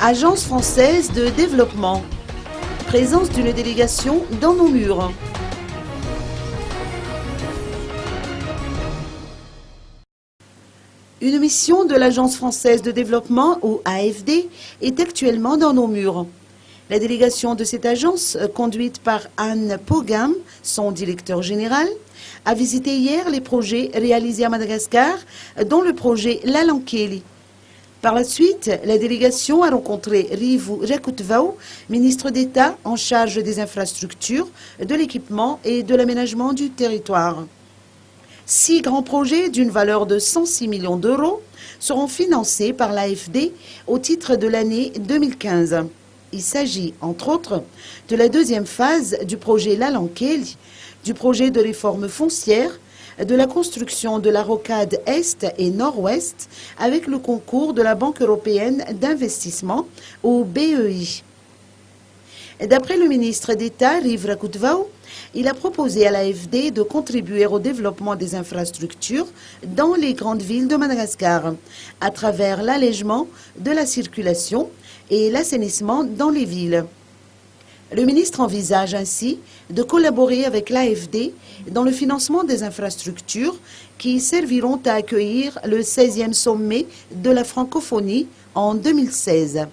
Agence française de développement. Présence d'une délégation dans nos murs. Une mission de l'Agence française de développement, ou AFD, est actuellement dans nos murs. La délégation de cette agence, conduite par Anne Pogam, son directeur général, a visité hier les projets réalisés à Madagascar, dont le projet Lalankeli. Par la suite, la délégation a rencontré Rivu Rakutvau, ministre d'État en charge des infrastructures, de l'équipement et de l'aménagement du territoire. 6 grands projets d'une valeur de 106 millions d'euros seront financés par l'AFD au titre de l'année 2015. Il s'agit, entre autres, de la deuxième phase du projet Lalankeli, du projet de réforme foncière, de la construction de la rocade Est et Nord-Ouest avec le concours de la Banque européenne d'investissement, ou BEI. D'après le ministre d'État, Rivu Rakutvau, il a proposé à l'AFD de contribuer au développement des infrastructures dans les grandes villes de Madagascar, à travers l'allègement de la circulation et l'assainissement dans les villes. Le ministre envisage ainsi de collaborer avec l'AFD dans le financement des infrastructures qui serviront à accueillir le 16e sommet de la francophonie en 2016.